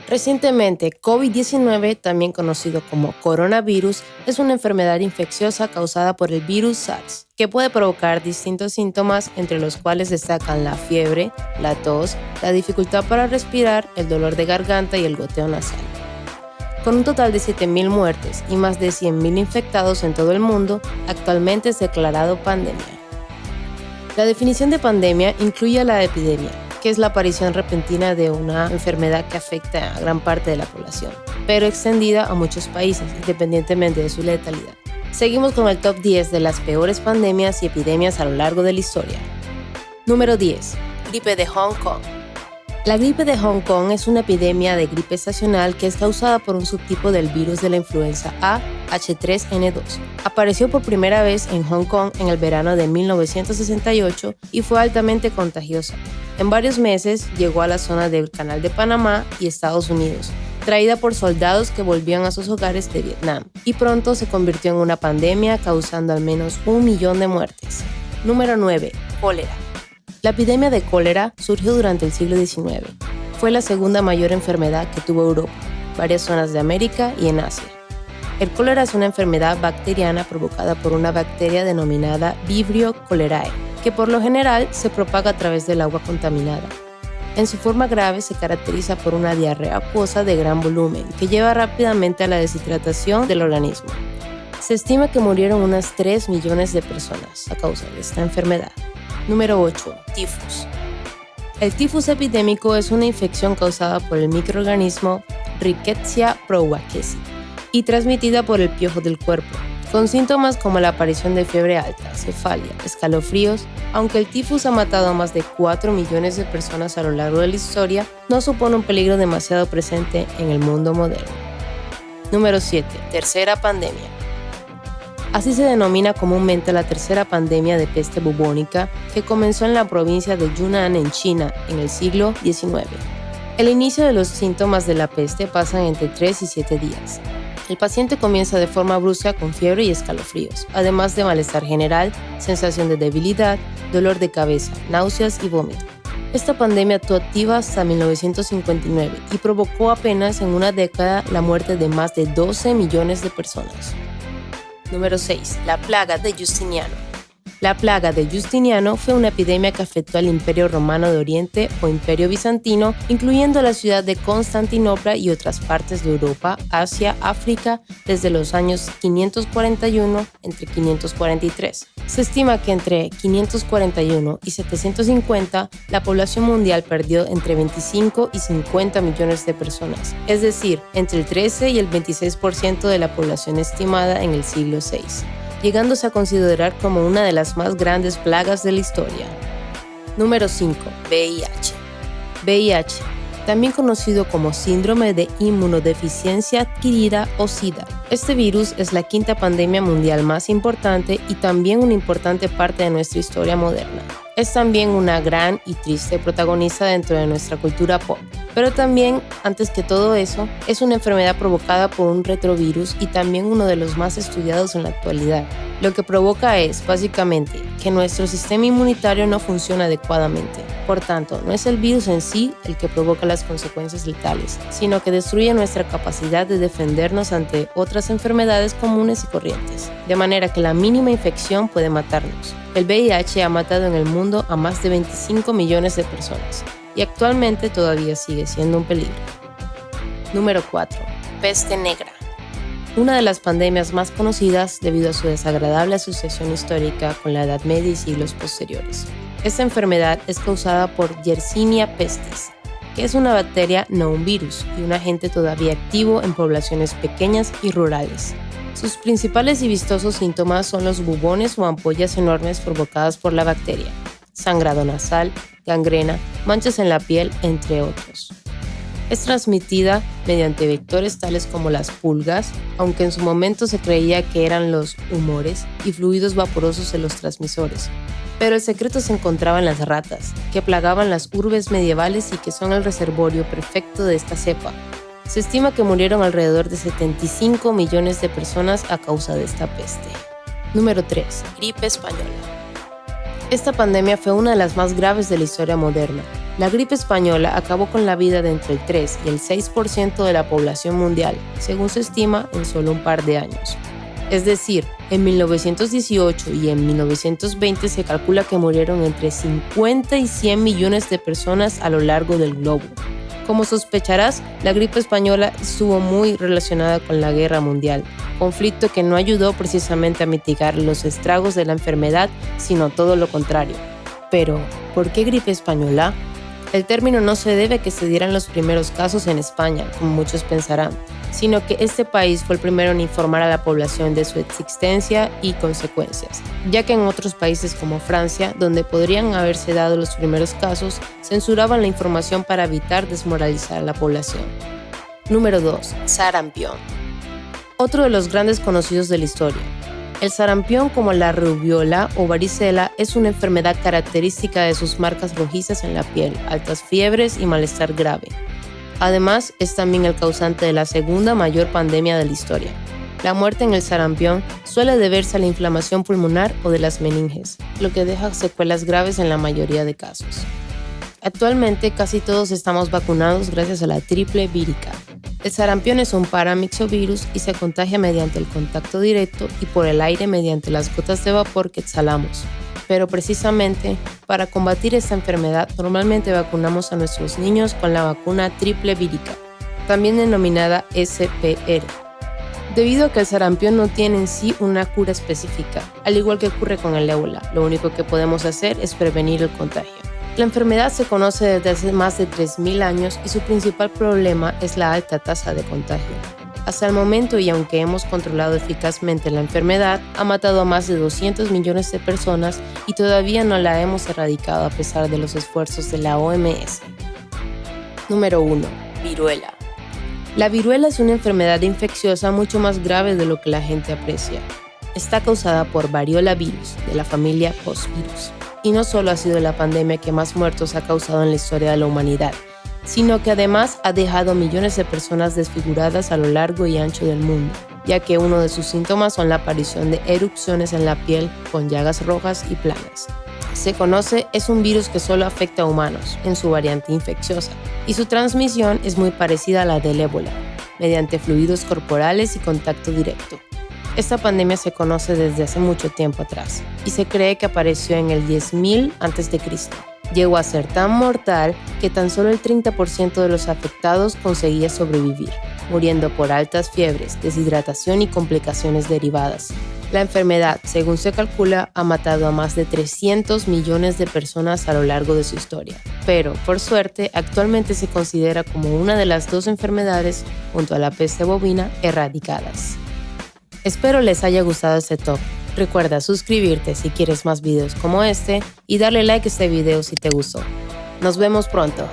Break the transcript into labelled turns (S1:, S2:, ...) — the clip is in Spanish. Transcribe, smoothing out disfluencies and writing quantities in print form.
S1: Recientemente, COVID-19, también conocido como coronavirus, es una enfermedad infecciosa causada por el virus SARS, que puede provocar distintos síntomas, entre los cuales destacan la fiebre, la tos, la dificultad para respirar, el dolor de garganta y el goteo nasal. Con un total de 7.000 muertes y más de 100.000 infectados en todo el mundo, actualmente es declarado pandemia. La definición de pandemia incluye a la epidemia, que es la aparición repentina de una enfermedad que afecta a gran parte de la población, pero extendida a muchos países, independientemente de su letalidad. Seguimos con el top 10 de las peores pandemias y epidemias a lo largo de la historia. Número 10. Gripe de Hong Kong. La gripe de Hong Kong es una epidemia de gripe estacional que es causada por un subtipo del virus de la influenza A, H3N2. Apareció por primera vez en Hong Kong en el verano de 1968 y fue altamente contagiosa. En varios meses llegó a la zona del Canal de Panamá y Estados Unidos, traída por soldados que volvían a sus hogares de Vietnam, y pronto se convirtió en una pandemia causando al menos 1 millón de muertes. Número 9. Cólera. La epidemia de cólera surgió durante el siglo XIX. Fue la segunda mayor enfermedad que tuvo Europa, varias zonas de América y en Asia. El cólera es una enfermedad bacteriana provocada por una bacteria denominada Vibrio cholerae, que por lo general se propaga a través del agua contaminada. En su forma grave se caracteriza por una diarrea acuosa de gran volumen, que lleva rápidamente a la deshidratación del organismo. Se estima que murieron unas 3 millones de personas a causa de esta enfermedad. Número 8. Tifus. El tifus epidémico es una infección causada por el microorganismo Rickettsia prowakesi y transmitida por el piojo del cuerpo, con síntomas como la aparición de fiebre alta, cefalia, escalofríos. Aunque el tifus ha matado a más de 4 millones de personas a lo largo de la historia, no supone un peligro demasiado presente en el mundo moderno. Número 7. Tercera pandemia. Así se denomina comúnmente la tercera pandemia de peste bubónica, que comenzó en la provincia de Yunnan en China en el siglo XIX. El inicio de los síntomas de la peste pasan entre 3 y 7 días. El paciente comienza de forma brusca con fiebre y escalofríos, además de malestar general, sensación de debilidad, dolor de cabeza, náuseas y vómito. Esta pandemia estuvo activa hasta 1959 y provocó apenas en una década la muerte de más de 12 millones de personas. Número 6. La plaga de Justiniano. La plaga de Justiniano fue una epidemia que afectó al Imperio Romano de Oriente o Imperio Bizantino, incluyendo la ciudad de Constantinopla y otras partes de Europa, Asia, África, desde los años 541 entre 543. Se estima que entre 541 y 750 la población mundial perdió entre 25 y 50 millones de personas, es decir, entre el 13 y el 26% de la población estimada en el siglo VI, llegándose a considerar como una de las más grandes plagas de la historia. Número 5. VIH. VIH, también conocido como síndrome de inmunodeficiencia adquirida o SIDA. Este virus es la quinta pandemia mundial más importante y también una importante parte de nuestra historia moderna. Es también una gran y triste protagonista dentro de nuestra cultura pop. Pero también, antes que todo eso, es una enfermedad provocada por un retrovirus y también uno de los más estudiados en la actualidad. Lo que provoca es, básicamente, que nuestro sistema inmunitario no funciona adecuadamente. Por tanto, no es el virus en sí el que provoca las consecuencias letales, sino que destruye nuestra capacidad de defendernos ante otras enfermedades comunes y corrientes, de manera que la mínima infección puede matarnos. El VIH ha matado en el mundo a más de 25 millones de personas y actualmente todavía sigue siendo un peligro. Número 4. Peste negra. Una de las pandemias más conocidas debido a su desagradable asociación histórica con la Edad Media y siglos posteriores. Esta enfermedad es causada por Yersinia pestis, que es una bacteria, no un virus, y un agente todavía activo en poblaciones pequeñas y rurales. Sus principales y vistosos síntomas son los bubones o ampollas enormes provocadas por la bacteria, sangrado nasal, gangrena, manchas en la piel, entre otros. Es transmitida mediante vectores tales como las pulgas, aunque en su momento se creía que eran los humores y fluidos vaporosos de los transmisores. Pero el secreto se encontraba en las ratas, que plagaban las urbes medievales y que son el reservorio perfecto de esta cepa. Se estima que murieron alrededor de 75 millones de personas a causa de esta peste. Número 3. Gripe española. Esta pandemia fue una de las más graves de la historia moderna. La gripe española acabó con la vida de entre el 3 y el 6% de la población mundial, según se estima en solo un par de años. Es decir, en 1918 y en 1920 se calcula que murieron entre 50 y 100 millones de personas a lo largo del globo. Como sospecharás, la gripe española estuvo muy relacionada con la Guerra Mundial, conflicto que no ayudó precisamente a mitigar los estragos de la enfermedad, sino todo lo contrario. Pero, ¿por qué gripe española? El término no se debe a que se dieran los primeros casos en España, como muchos pensarán, sino que este país fue el primero en informar a la población de su existencia y consecuencias, ya que en otros países como Francia, donde podrían haberse dado los primeros casos, censuraban la información para evitar desmoralizar a la población. Número 2. Sarampión. Otro de los grandes conocidos de la historia. El sarampión, como la rubiola o varicela, es una enfermedad característica de sus marcas rojizas en la piel, altas fiebres y malestar grave. Además, es también el causante de la segunda mayor pandemia de la historia. La muerte en el sarampión suele deberse a la inflamación pulmonar o de las meninges, lo que deja secuelas graves en la mayoría de casos. Actualmente casi todos estamos vacunados gracias a la triple vírica. El sarampión es un paramyxovirus y se contagia mediante el contacto directo y por el aire mediante las gotas de vapor que exhalamos. Pero precisamente, para combatir esta enfermedad, normalmente vacunamos a nuestros niños con la vacuna triple vírica, también denominada SPR. Debido a que el sarampión no tiene en sí una cura específica, al igual que ocurre con el ébola, lo único que podemos hacer es prevenir el contagio. La enfermedad se conoce desde hace más de 3.000 años y su principal problema es la alta tasa de contagio. Hasta el momento, y aunque hemos controlado eficazmente la enfermedad, ha matado a más de 200 millones de personas y todavía no la hemos erradicado a pesar de los esfuerzos de la OMS. Número 1. Viruela. La viruela es una enfermedad infecciosa mucho más grave de lo que la gente aprecia. Está causada por variola virus, de la familia Postvirus. Y no solo ha sido la pandemia que más muertos ha causado en la historia de la humanidad, sino que además ha dejado millones de personas desfiguradas a lo largo y ancho del mundo, ya que uno de sus síntomas son la aparición de erupciones en la piel con llagas rojas y planas. Se conoce es un virus que solo afecta a humanos, en su variante infecciosa, y su transmisión es muy parecida a la del ébola, mediante fluidos corporales y contacto directo. Esta pandemia se conoce desde hace mucho tiempo atrás y se cree que apareció en el 10.000 a.C. Llegó a ser tan mortal que tan solo el 30% de los afectados conseguía sobrevivir, muriendo por altas fiebres, deshidratación y complicaciones derivadas. La enfermedad, según se calcula, ha matado a más de 300 millones de personas a lo largo de su historia. Pero, por suerte, actualmente se considera como una de las 2 enfermedades, junto a la peste bovina, erradicadas. Espero les haya gustado este top. Recuerda suscribirte si quieres más videos como este y darle like a este video si te gustó. Nos vemos pronto.